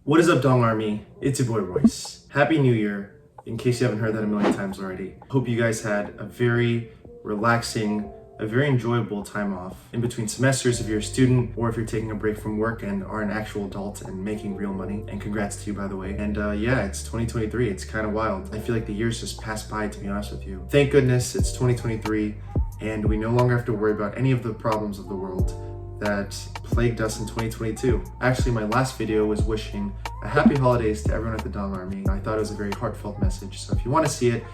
What is up, Dong Army? It's your boy Royce. Happy New Year, in case you haven't heard that a million times already. Hope you guys had a very relaxing, a very enjoyable time off in between semesters if you're a student or if you're taking a break from work and are an actual adult and making real money. And congrats to you, by the way. And yeah, it's 2023. It's kind of wild. I feel like the years just passed by, to be honest with you. Thank goodness it's 2023 and we no longer have to worry about any of the problems of the world that plagued us in 2022. Actually, my last video was wishing a happy holidays to everyone at the Dong Army. I thought it was a very heartfelt message, so if you want to see it,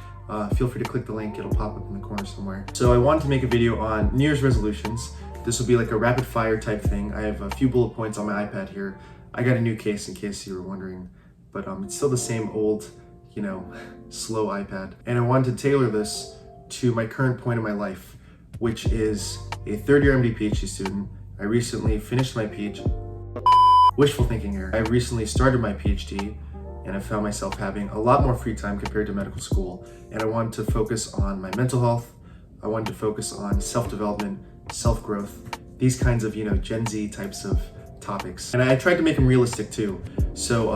feel free to click the link. It'll pop up in the corner somewhere. So I wanted to make a video on New Year's resolutions. This will be like a rapid fire type thing. I have a few bullet points on my iPad here. I got a new case in case you were wondering, but it's still the same old, slow iPad. And I wanted to tailor this to my current point in my life, which is a third-year MD PhD student. I recently finished my PhD. Wishful thinking here. I recently started my PhD and I found myself having a lot more free time compared to medical school. And I wanted to focus on my mental health. I wanted to focus on self-development, self-growth, these kinds of, Gen Z types of topics. And I tried to make them realistic too. So,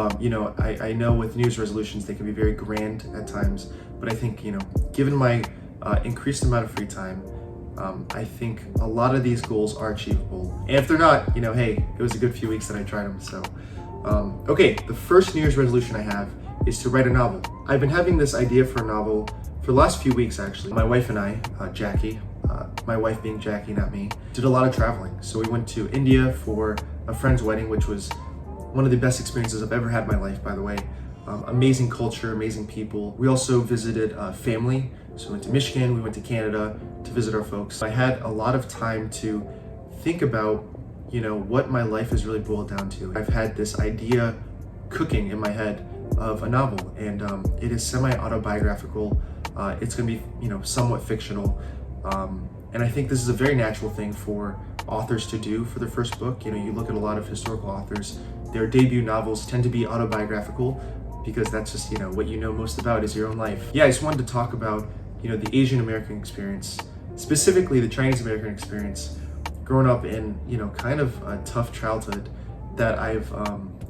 I know with New Year's resolutions, they can be very grand at times, but I think, given my increased amount of free time, I think a lot of these goals are achievable. And if they're not, hey, it was a good few weeks that I tried them. So, okay, the first New Year's resolution I have is to write a novel. I've been having this idea for a novel for the last few weeks, actually. My wife and I, Jackie, my wife being Jackie, not me, did a lot of traveling. So we went to India for a friend's wedding, which was one of the best experiences I've ever had in my life, by the way. Amazing culture, amazing people. We also visited family. So we went to Michigan, we went to Canada to visit our folks. I had a lot of time to think about, what my life is really boiled down to. I've had this idea cooking in my head of a novel, and it is semi-autobiographical. It's gonna be, somewhat fictional. And I think this is a very natural thing for authors to do for their first book. You look at a lot of historical authors, their debut novels tend to be autobiographical because that's just, what you know most about is your own life. Yeah, I just wanted to talk about, the Asian American experience, specifically the Chinese American experience, growing up in, kind of a tough childhood that I've,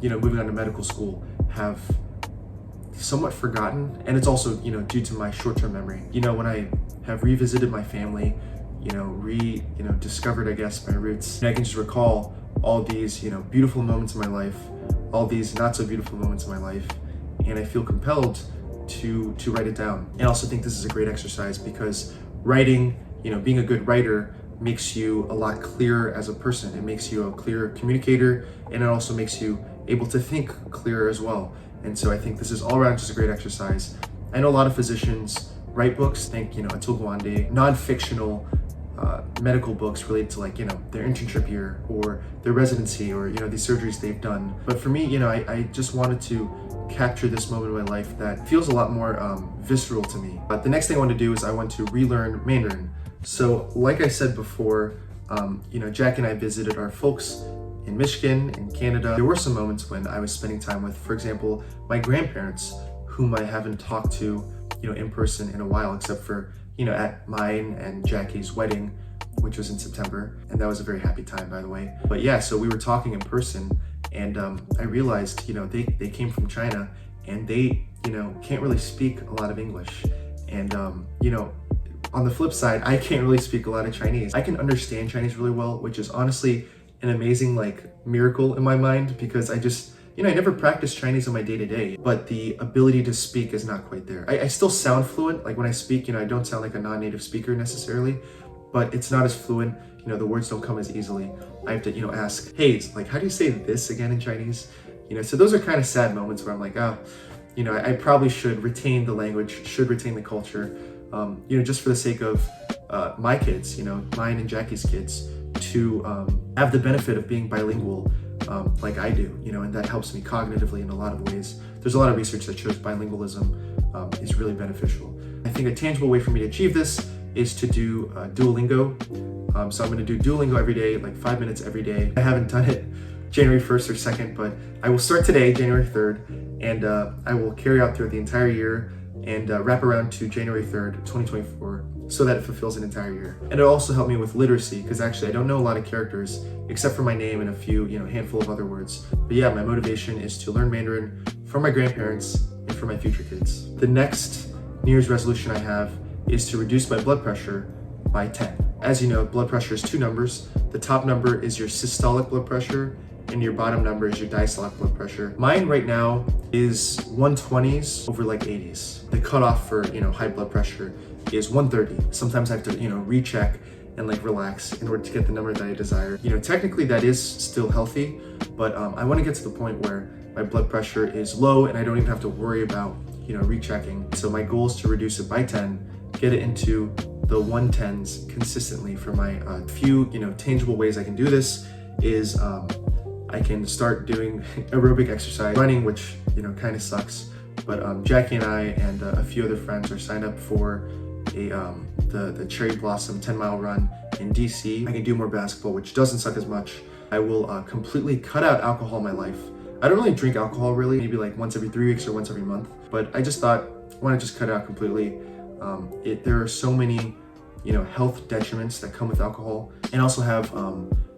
moving on to medical school, have somewhat forgotten. And it's also, due to my short-term memory. When I have revisited my family, discovered, I guess, my roots, I can just recall all these, beautiful moments in my life, all these not so beautiful moments in my life, and I feel compelled to write it down. And I also think this is a great exercise because writing, being a good writer makes you a lot clearer as a person. It makes you a clearer communicator, and it also makes you able to think clearer as well. And so I think this is all around just a great exercise. I know a lot of physicians write books, think, Atul Gawande, non-fictional medical books related to their internship year or their residency or, these surgeries they've done. But for me, I just wanted to capture this moment in my life that feels a lot more visceral to me. But the next thing I want to do is I want to relearn Mandarin. So like I said before, Jack and I visited our folks in Michigan and Canada. There were some moments when I was spending time with, for example, my grandparents, whom I haven't talked to, in person in a while, except for, at mine and Jackie's wedding, which was in September. And that was a very happy time, by the way. But yeah, so we were talking in person and I realized, they came from China and they, can't really speak a lot of English. And, on the flip side, I can't really speak a lot of Chinese. I can understand Chinese really well, which is honestly an amazing miracle in my mind because I just, I never practiced Chinese in my day-to-day, but the ability to speak is not quite there. I still sound fluent. Like when I speak, I don't sound like a non-native speaker necessarily, but it's not as fluent. The words don't come as easily. I have to, ask, hey, how do you say this again in Chinese? So those are kind of sad moments where I'm like, I probably should retain the language, should retain the culture, just for the sake of my kids, mine and Jackie's kids, to have the benefit of being bilingual like I do, and that helps me cognitively in a lot of ways. There's a lot of research that shows bilingualism is really beneficial. I think a tangible way for me to achieve this is to do Duolingo. So I'm going to do Duolingo every day, 5 minutes every day. I haven't done it January 1st or 2nd, but I will start today, January 3rd, and I will carry out throughout the entire year. and wrap around to January 3rd, 2024, so that it fulfills an entire year. And it'll also help me with literacy, because actually I don't know a lot of characters except for my name and a few, handful of other words. But yeah, my motivation is to learn Mandarin for my grandparents and for my future kids. The next New Year's resolution I have is to reduce my blood pressure by 10. As you know, blood pressure is two numbers. The top number is your systolic blood pressure, and your bottom number is your diastolic blood pressure. Mine right now is 120s over like 80s. The cutoff for, high blood pressure is 130. Sometimes I have to, recheck and like relax in order to get the number that I desire. Technically that is still healthy, but I want to get to the point where my blood pressure is low and I don't even have to worry about, rechecking. So my goal is to reduce it by 10, get it into the 110s consistently. For my few, tangible ways I can do this is I can start doing aerobic exercise, running, which, kind of sucks. But Jackie and I and a few other friends are signed up for the Cherry Blossom 10-mile run in DC. I can do more basketball, which doesn't suck as much. I will completely cut out alcohol in my life. I don't really drink alcohol really, maybe like once every 3 weeks or once every month. But I just thought, I want to just cut it out completely. There are so many, health detriments that come with alcohol, and also have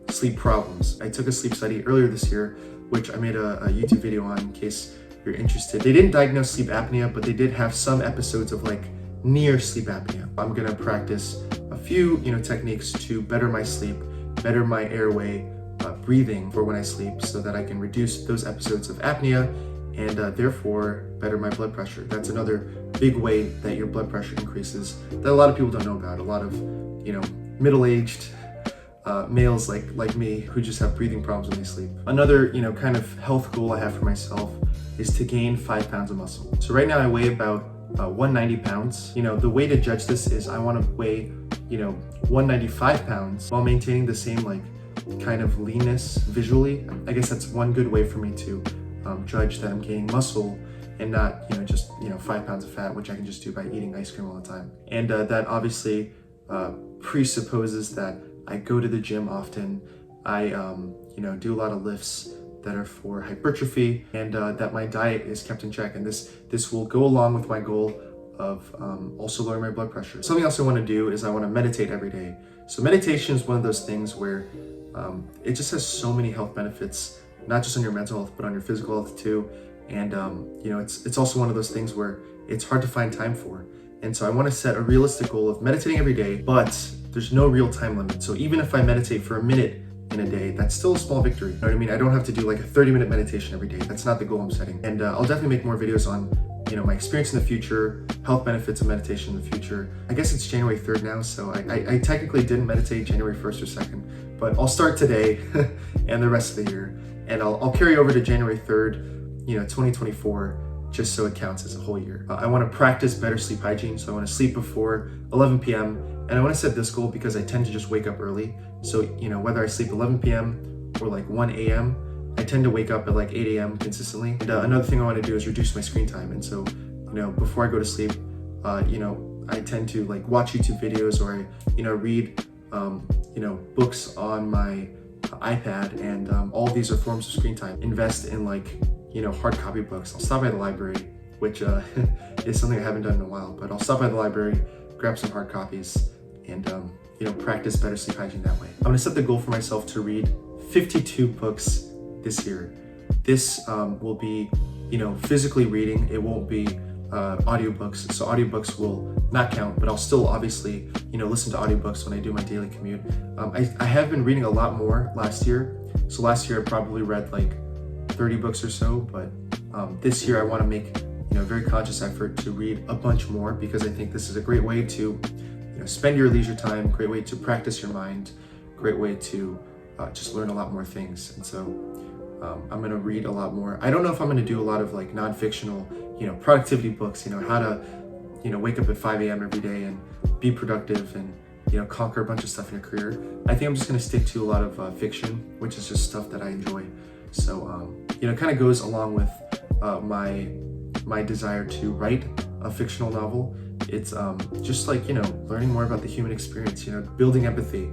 sleep problems. I took a sleep study earlier this year, which I made a YouTube video on in case you're interested. They didn't diagnose sleep apnea, but they did have some episodes of like near sleep apnea. I'm gonna practice a few, techniques to better my sleep, better my airway, breathing for when I sleep, so that I can reduce those episodes of apnea and therefore better my blood pressure. That's another big way that your blood pressure increases that a lot of people don't know about. A lot of, middle-aged males like me who just have breathing problems when they sleep. Another, kind of health goal I have for myself is to gain 5 pounds of muscle. So right now I weigh about 190 pounds. The way to judge this is I want to weigh, 195 pounds while maintaining the same like kind of leanness visually. I guess that's one good way for me to judge that I'm gaining muscle and not, just 5 pounds of fat, which I can just do by eating ice cream all the time. And that obviously presupposes that I go to the gym often. I, do a lot of lifts that are for hypertrophy, and that my diet is kept in check. And this will go along with my goal of also lowering my blood pressure. Something else I want to do is I want to meditate every day. So meditation is one of those things where it just has so many health benefits, not just on your mental health, but on your physical health too. And it's also one of those things where it's hard to find time for. And so I want to set a realistic goal of meditating every day, but there's no real time limit. So even if I meditate for a minute in a day, that's still a small victory. You know what I mean? I don't have to do like a 30-minute meditation every day. That's not the goal I'm setting. And I'll definitely make more videos on, my experience in the future, health benefits of meditation in the future. I guess it's January 3rd now, so I technically didn't meditate January 1st or 2nd, but I'll start today and the rest of the year. And I'll carry over to January 3rd, 2024, just so it counts as a whole year. I want to practice better sleep hygiene, so I want to sleep before 11 p.m. And I want to set this goal because I tend to just wake up early. So, whether I sleep 11 p.m. or like 1 a.m., I tend to wake up at like 8 a.m. consistently. And another thing I want to do is reduce my screen time. And so, before I go to sleep, I tend to like watch YouTube videos, or I, read, books on my iPad. And all of these are forms of screen time. Invest in like, hard copy books. I'll stop by the library, which is something I haven't done in a while, but I'll stop by the library, grab some hard copies, and practice better sleep hygiene that way. I'm gonna set the goal for myself to read 52 books this year. This will be, physically reading. It won't be audiobooks. So audiobooks will not count, but I'll still obviously, listen to audiobooks when I do my daily commute. I have been reading a lot more last year. So last year I probably read like 30 books or so, but this year I want to make, a very conscious effort to read a bunch more, because I think this is a great way to, spend your leisure time, great way to practice your mind, great way to just learn a lot more things. And so I'm going to read a lot more. I don't know if I'm going to do a lot of like non-fictional, productivity books, how to, wake up at 5 a.m. every day and be productive and, conquer a bunch of stuff in your career. I think I'm just going to stick to a lot of fiction, which is just stuff that I enjoy. So, it kind of goes along with my desire to write a fictional novel. It's just like, learning more about the human experience, building empathy.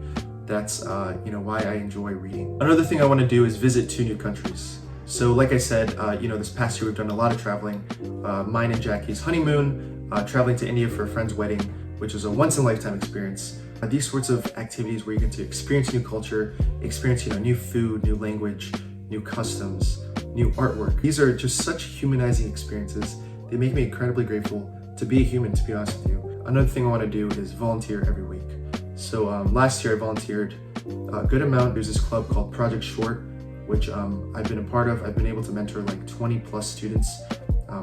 That's, why I enjoy reading. Another thing I want to do is visit 2 new countries. So like I said, this past year we've done a lot of traveling. Mine and Jackie's honeymoon traveling to India for a friend's wedding, which was a once-in-a-lifetime experience. These sorts of activities where you get to experience new culture, experience new food, new language, new customs, new artwork. These are just such humanizing experiences. They make me incredibly grateful to be a human, to be honest with you. Another thing I want to do is volunteer every week. So last year I volunteered a good amount. There's this club called Project Short, which I've been a part of. I've been able to mentor like 20 plus students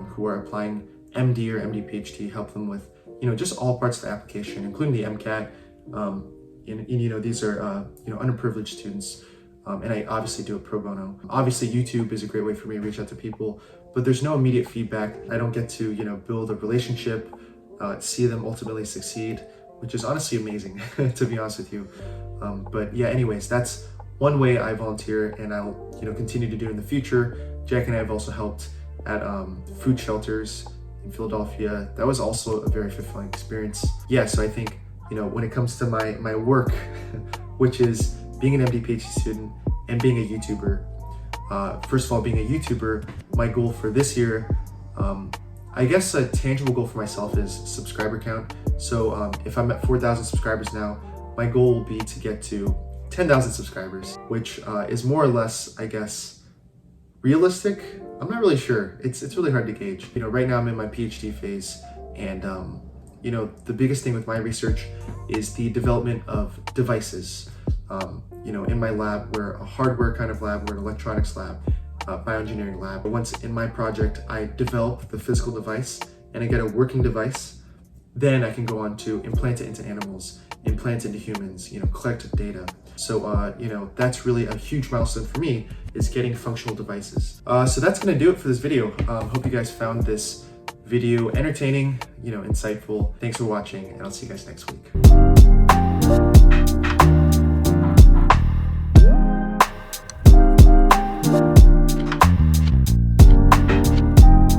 who are applying MD or MD PhD, help them with just all parts of the application, including the MCAT. These are underprivileged students, and I obviously do it pro bono. Obviously YouTube is a great way for me to reach out to people, but there's no immediate feedback. I don't get to build a relationship, see them ultimately succeed, which is honestly amazing to be honest with you. But yeah, anyways, that's one way I volunteer, and I'll continue to do in the future. Jack and I have also helped at food shelters in Philadelphia. That was also a very fulfilling experience. Yeah, so I think when it comes to my work, which is being an MD PhD student and being a YouTuber, first of all, being a YouTuber, my goal for this year, I guess a tangible goal for myself is subscriber count. So if I'm at 4,000 subscribers now, my goal will be to get to 10,000 subscribers, which is more or less, I guess, realistic. I'm not really sure. It's really hard to gauge. Right now I'm in my PhD phase, and the biggest thing with my research is the development of devices. In my lab, we're a hardware kind of lab, we're an electronics lab, bioengineering lab. Once in my project, I develop the physical device and I get a working device, then I can go on to implant it into animals, implant it into humans, collect data. So, that's really a huge milestone for me, is getting functional devices. So that's gonna do it for this video. Hope you guys found this video entertaining, insightful. Thanks for watching, and I'll see you guys next week.